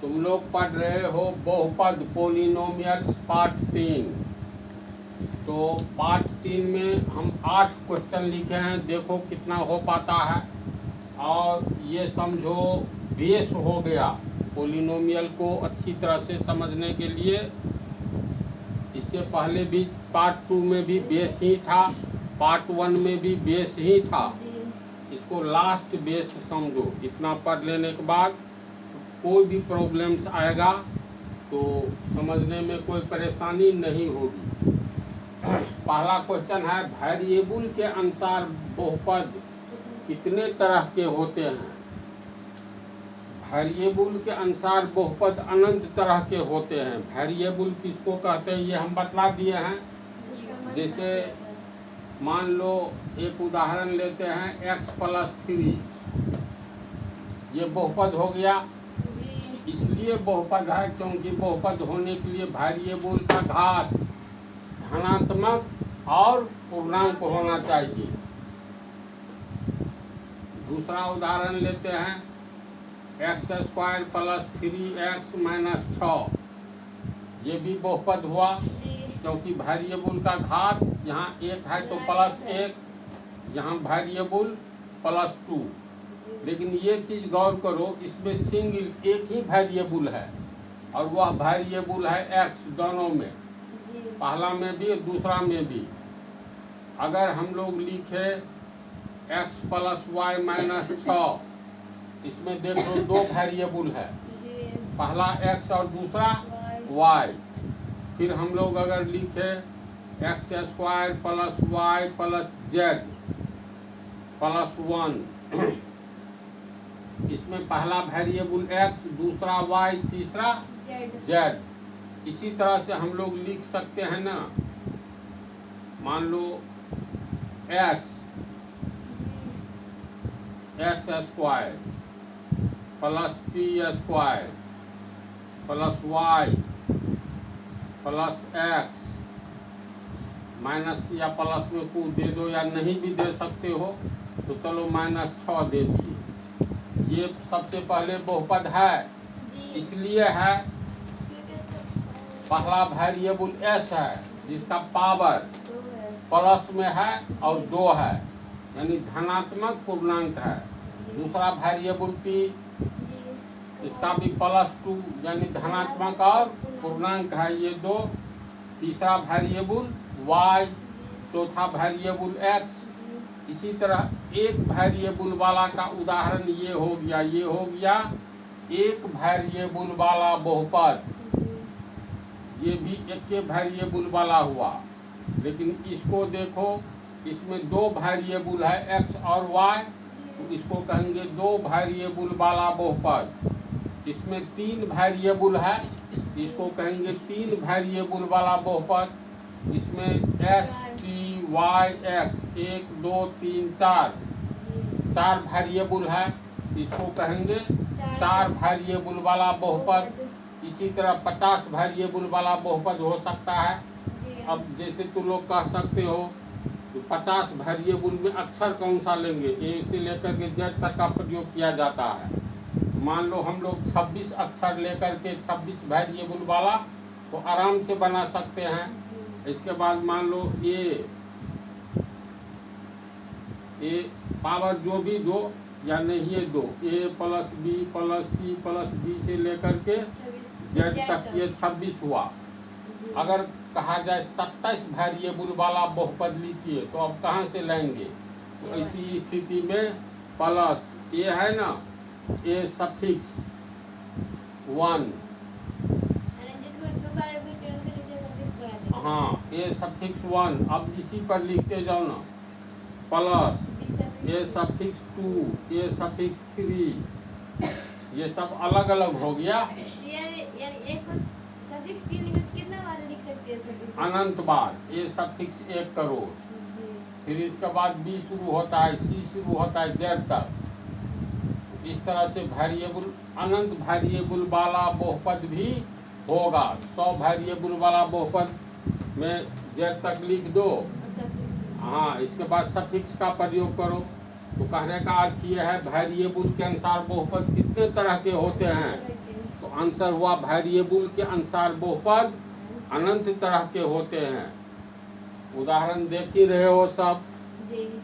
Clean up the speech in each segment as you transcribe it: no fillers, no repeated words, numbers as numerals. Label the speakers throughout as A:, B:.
A: तुम लोग पढ़ रहे हो बहुपद पोलिनोमियल्स पार्ट 3। तो पार्ट 3 में हम 8 क्वेश्चन लिखे हैं, देखो कितना हो पाता है। और ये समझो बेस हो गया पोलिनोमियल को अच्छी तरह से समझने के लिए। इससे पहले भी पार्ट 2 में भी बेस ही था, पार्ट 1 में भी बेस ही था। इसको लास्ट बेस समझो। इतना पढ़ लेने के बाद कोई भी प्रॉब्लम्स आएगा तो समझने में कोई परेशानी नहीं होगी। पहला क्वेश्चन है, वेरिएबल के अनुसार बहुपद कितने तरह के होते हैं? वेरिएबल के अनुसार बहुपद अनंत तरह के होते हैं। वेरिएबल किसको कहते हैं ये हम बतला दिए हैं। जैसे मान लो एक उदाहरण लेते हैं, x+3, ये बहुपद हो गया। इसलिए बहुपद है क्योंकि बहुपद होने के लिए वेरिएबल का घात धनात्मक और पूर्णांक होना चाहिए। दूसरा उदाहरण लेते हैं, x² + 3x - 6, ये भी बहुपद हुआ क्योंकि वेरिएबल का घात यहाँ 1 है तो +1, यहाँ वेरिएबल +2। लेकिन ये चीज़ गौर करो, इसमें सिंगल एक ही वेरिएबल है और वह वेरिएबल है x, दोनों में, पहला में भी दूसरा में भी। अगर हम लोग लिखे x + y - 6, इसमें देखो दो वेरिएबल है, पहला x और दूसरा y। फिर हम लोग अगर लिखे x² + y + z +1, इसमें पहला वेरिएबल x, दूसरा y, तीसरा z। इसी तरह से हम लोग लिख सकते हैं ना, मान लो s² + p² + y + x, minus या प्लस में कुछ दे दो या नहीं भी दे सकते हो तो चलो -6 दे दिए। ये सबसे पहले बहुपद है, इसलिए है पहला वेरिएबल s है जिसका पावर प्लस में है और 2 है, यानी धनात्मक पूर्णांक है। दूसरा वेरिएबल p, इसका भी +2 यानी धनात्मक और पूर्णांक है, ये 2। तीसरा वेरिएबल y, चौथा वेरिएबल x। इसी तरह एक वेरिएबल वाला का उदाहरण ये हो गया एक वेरिएबल वाला बहुपद, ये भी एक वेरिएबल वाला हुआ। लेकिन इसको देखो, इसमें दो वेरिएबल है x और y, तो इसको कहेंगे दो वेरिएबल वाला बहुपद। इसमें 3 वेरिएबल है, इसको कहेंगे 3 वेरिएबल वाला बहुपद। इसमें s, t, y, x 1 2 3 4 variable है, इसको कहेंगे 4 वेरिएबल वाला बहुपद। इसी तरह 50 वेरिएबल वाला बहुपद हो सकता है। अब जैसे तुम लोग कह सकते हो तो 50 वेरिएबल में अक्षर कौन सा लेंगे, ए से लेकर के जेड तक का प्रयोग किया जाता है। मान लो हम लोग 26 अक्षर लेकर के 26 वेरिएबल वाला तो आराम से बना सकते हैं। इसके बाद मान लो ए पावर जो भी दो या नहीं, ये दो a + b + c + d से लेकर के z तक, ये 26 हुआ। अगर कहा जाए 27 वेरिएबल वाला बहुपद लिखिए तो अब कहाँ से लाएंगे? तो ऐसी स्थिति में प्लस a है ना, a∧1, हाँ a∧1। अब इसी पर लिखते जाओ ना, प्लस a∧2, a∧3, ये सब अलग अलग हो गया। अनंत बार a∧1 करोड़। फिर इसके बाद b शुरू होता है, c शुरू होता है, z तक। इस तरह से वेरिएबल, अनंत वेरिएबल वाला बहुपद भी होगा। 100 वेरिएबल वाला बहुपद में z तक लिख दो, हाँ, इसके बाद सफिक्स का प्रयोग करो। तो कहने का अर्थ ये है वेरिएबल के अनुसार बहुपद कितने तरह के होते हैं। तो आंसर हुआ वेरिएबल के अनुसार बहुपद अनंत तरह के होते हैं। उदाहरण देख ही रहे हो सब।
B: जी।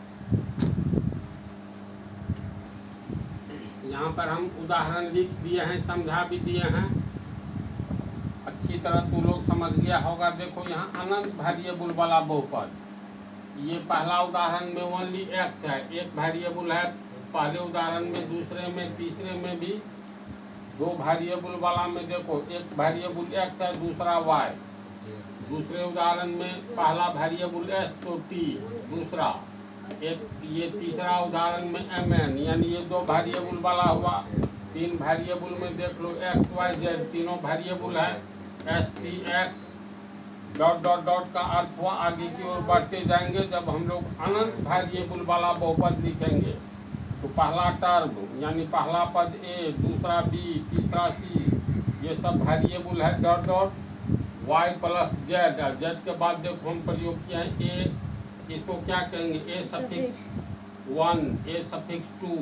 A: यहाँ पर हम उदाहरण लिख दिए हैं, समझा भी दिए हैं, अच्छी तरह तू लोग समझ गया होगा। देखो यहाँ अनंत वेरिएबल वाला बहुपद, ये पहला उदाहरण में ओनली एक्स है, एक वेरिएबल है पहले उदाहरण में, दूसरे में, तीसरे में भी दो वेरिएबल वाला में देखो एक वेरिएबल एक्स है, दूसरा वाई। दूसरे उदाहरण में पहला वेरिएबल एस तो टी, दूसरा एक, ये तीसरा उदाहरण में एम एन, यानी ये दो वेरिएबल वाला हुआ। तीन वेरिएबल में देख लो एक्स वाई जेड, तीनों वेरिएबल है, S T x dot dot dot का अर्थ हुआ आगे की ओर बढ़ते जाएंगे। जब हम लोग अनंत वेरिएबल वाला बहुपद लिखेंगे तो पहला टर्म यानी पहला पद ए, दूसरा बी, तीसरा सी, ये सब वेरिएबल है dot dot, Y plus Z, Z के बाद देखो हम प्रयोग किया है ए, इसको क्या कहेंगे ए सफिक्स 1, ए सफिक्स 2,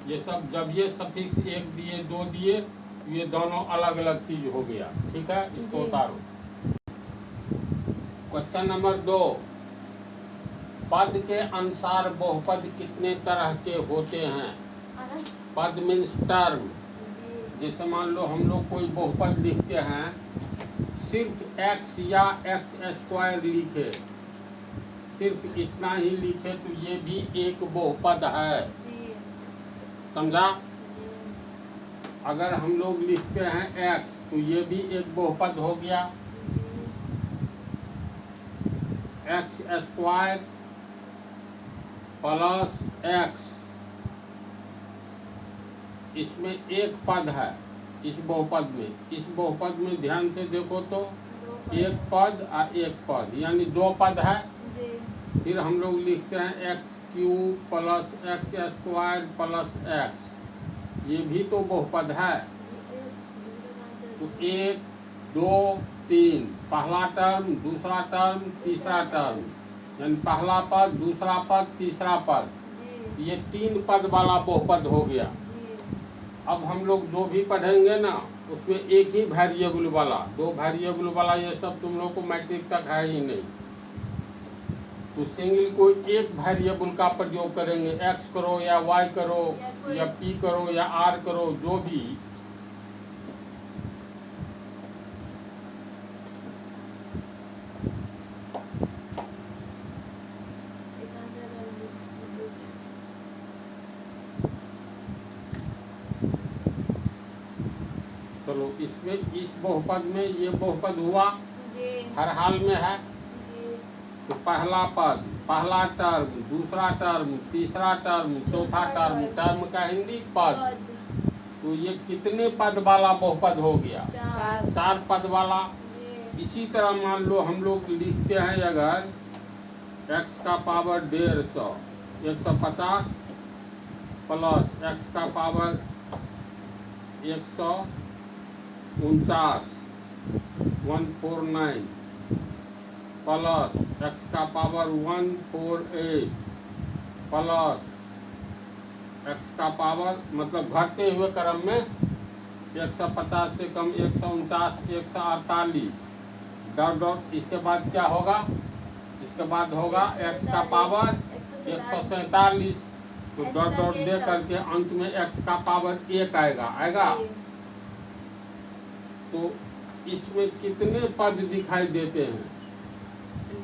A: ये सब जब ये सफिक्स एक दिए दो दिए तो ये दोनों अलग अलग चीज हो गया। ठीक है, इसको उतारो। क्वेश्चन नंबर 2, पद के अनुसार बहुपद कितने तरह के होते हैं? पद मीन्स टर्म। जैसे मान लो हम लोग कोई बहुपद लिखते हैं, सिर्फ एक्स या एक्स स्क्वायर लिखे, सिर्फ इतना ही लिखे तो ये भी एक बहुपद है। समझा? अगर हम लोग लिखते हैं एक्स तो ये भी एक बहुपद हो गया। एक्स स्क्वायर प्लस एक्स, इसमें एक पद है इस बहुपद में। इस बहुपद में ध्यान से देखो तो एक पद और एक पद यानी दो पद है। फिर हम लोग लिखते हैं x cube plus x square plus x, ये भी तो बहुपद है। तो एक, दो, तीन, पहला टर्म, दूसरा टर्म, तीसरा टर्म, यानी पहला पद, दूसरा पद, तीसरा पद, ये तीन पद वाला बहुपद हो गया। अब हम लोग जो भी पढ़ेंगे ना उसमें एक ही वेरिएबल वाला, दो वेरिएबल वाला ये सब तुम लोग को मैट्रिक तक है ही नहीं। तो सिंगल कोई एक वेरिएबल का प्रयोग करेंगे, एक्स करो या वाई करो या पी करो या आर करो, जो भी। चलो इसमें इस बहुपद में ये बहुपद हुआ, हर हाल में है। तो पहला पद, पहला टर्म, दूसरा टर्म, तीसरा टर्म, चौथा टर्म, टर्म का हिंदी पद। तो ये कितने पद वाला बहुपद हो गया? चार पद वाला। इसी तरह मान लो हम लोग लिखते हैं अगर x का पावर 150, 150 प्लस x का पावर 149, 149 प्लस x का पावर 148 प्लस x का पावर, मतलब घटते हुए क्रम में 150 से कम 149, 148 डॉट डॉट, इसके बाद क्या होगा? इसके बाद होगा x का पावर 147, तो डॉट डॉट दे करके अंत में x का पावर 1 आएगा। तो इसमें कितने पद दिखाई देते हैं?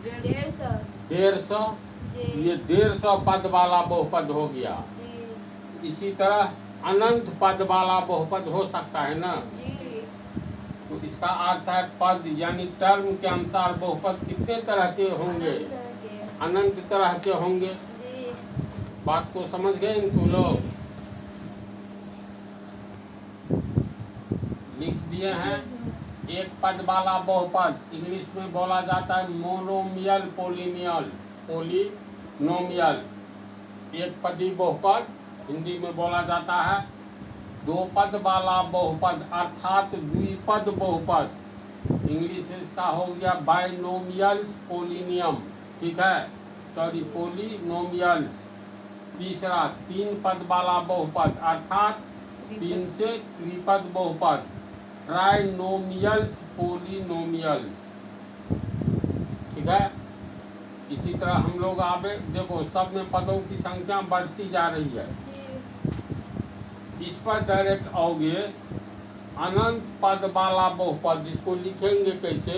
A: 150। ये 150 पद वाला बहुपद हो गया। इसी तरह अनंत पद वाला बहुपद हो सकता है ना। तो इसका अर्थ है पद यानी टर्म के अनुसार बहुपद कितने तरह के होंगे? अनंत तरह के होंगे। बात को समझ गए तुम लोग? लिख दिए हैं। एक पद वाला बहुपद इंग्लिश में बोला जाता है मोनोमियल पोलिनियल, पोलिनोमियल। एक पदी बहुपद हिंदी में बोला जाता है। दो पद वाला बहुपद अर्थात द्विपद बहुपद, इंग्लिश इसका हो गया बाइनोमियल्स पोलिनियम। ठीक है, सॉरी पोलिनोमियल्स। तीसरा तीन पद वाला बहुपद अर्थात तीन से त्रिपद बहुपद, ट्राइनोमियल्स, पोलिनोमियल्स। ठीक है, इसी तरह हम लोग आगे देखो, सब में पदों की संख्या बढ़ती जा रही है। इस पर डायरेक्ट आओगे, अनंत पद वाला बहुपद, इसको लिखेंगे कैसे?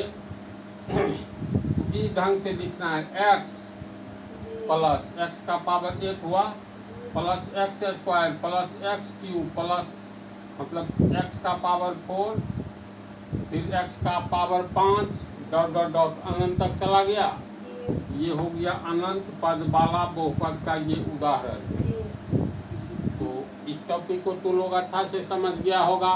A: इस ढंग से लिखना है, x प्लस x का पावर 1 हुआ, plus x square plus x cube plus मतलब x का पावर 4, फिर x का पावर 5 डॉट डॉट डॉट अनंत तक चला गया। ये हो गया अनंत पद वाला बहुपद का ये उदाहरण। तो इस टॉपिक को तुम लोग अच्छा से समझ गया होगा।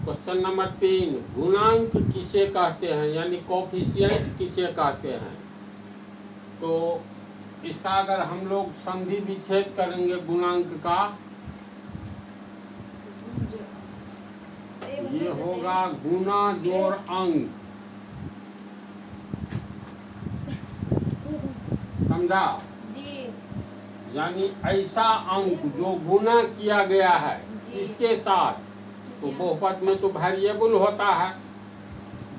A: क्वेश्चन नंबर 3, गुणांक किसे कहते हैं, यानी कोफिशिएंट किसे कहते हैं? तो इसका अगर हम लोग संधि विच्छेद करेंगे गुणांक का, ये होगा गुना जोड़ अंक। समझा? यानी ऐसा अंक जो गुना किया गया है इसके साथ, तो बहुपद में तो वेरिएबल होता है,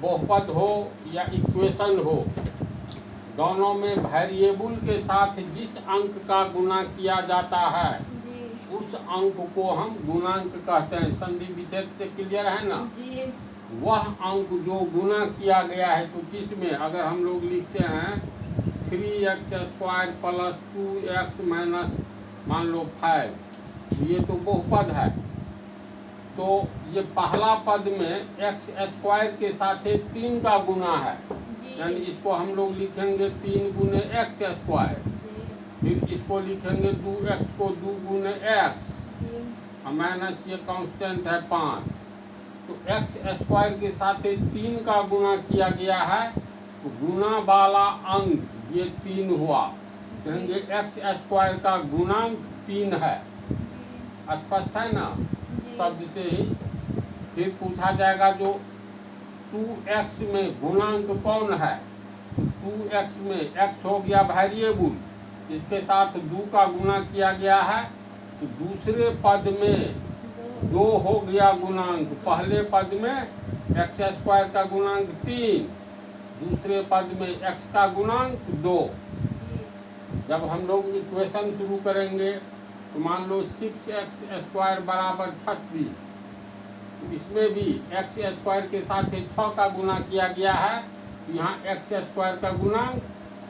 A: बहुपद हो या इक्वेशन हो, दोनों में वेरिएबल के साथ जिस अंक का गुना किया जाता है उस अंक को हम गुणांक कहते हैं। संधि विच्छेद से क्लियर है ना? वह अंक जो गुना किया गया है, तो किस में अगर हम लोग लिखते हैं 3x square plus 2x minus मान लो 5, ये तो बहुपद है, तो ये पहला पद में x स्क्वायर के साथ 3 का गुना है, यानी इसको हम लोग लिखेंगे 3 गुने x स्क्वायर, फिर इसको लिखेंगे 2x को 2 गुने x माइनस ये कांस्टेंट है 5, तो x स्क्वायर के साथ 3 का गुना किया गया है, तो गुना वाला अंक ये 3 हुआ, कहेंगे x स्क्वायर का गुणांक 3 है। स्पष्ट है ना? शब्द से ही। फिर पूछा जाएगा जो 2x में गुणांक कौन है? 2x में x हो गया वेरिएबल, इसके साथ 2 का गुना किया गया है, तो दूसरे पद में 2 हो गया गुणांक। पहले पद में x स्क्वायर का गुणांक 3, दूसरे पद में x का गुणांक 2। जब हम लोग इक्वेशन शुरू करेंगे तो मान लो 6x स्क्वायर बराबर 36, इसमें भी x स्क्वायर के साथ 6 का गुना किया गया है, तो यहाँ x स्क्वायर का गुणांक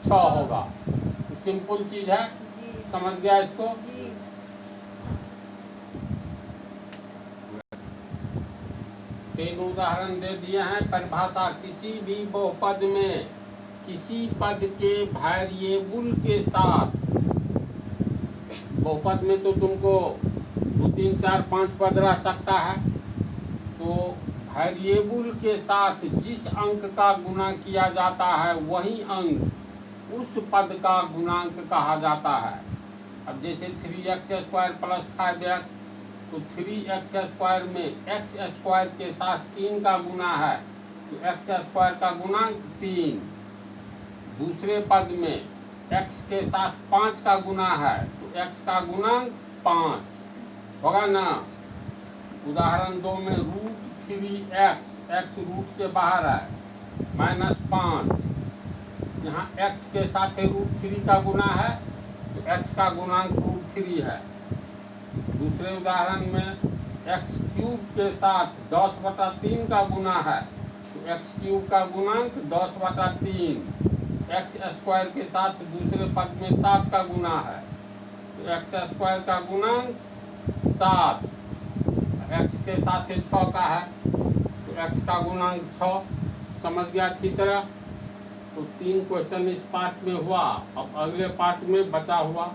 A: 6 होगा। सिंपल चीज है, समझ गया इसको? तीन उदाहरण दे दिए हैं। परिभाषा, किसी भी बहुपद में किसी पद के वेरिएबल के साथ, बहुपद में तो तुमको 2, 3, 4, 5 पद रह सकता है, तो वेरिएबल के साथ जिस अंक का गुणा किया जाता है वही अंक उस पद का गुणांक कहा जाता है। अब जैसे 3x स्क्वायर प्लस 5x, तो 3x स्क्वायर में x स्क्वायर के साथ 3 का गुना है, तो x स्क्वायर का गुणांक 3। दूसरे पद में x के साथ 5 का गुना है, तो x का गुणांक 5 होगा ना? उदाहरण 2 में √3x, x रूट से बाहर है, माइनस 5, यहाँ x के साथ √3 का गुना है, तो x का गुणांक √3 है। दूसरे उदाहरण में x क्यूब के साथ 10/3 का गुना है, तो x क्यूब का गुणांक 10/3। x स्क्वायर के साथ दूसरे पद में 7 का गुना है, तो x स्क्वायर का गुणांक 7। x के साथ 6 का है, तो x का गुणांक 6। समझ गया अच्छी तरह? तो 3 क्वेश्चन इस पार्ट में हुआ। अब अगले पार्ट में बचा हुआ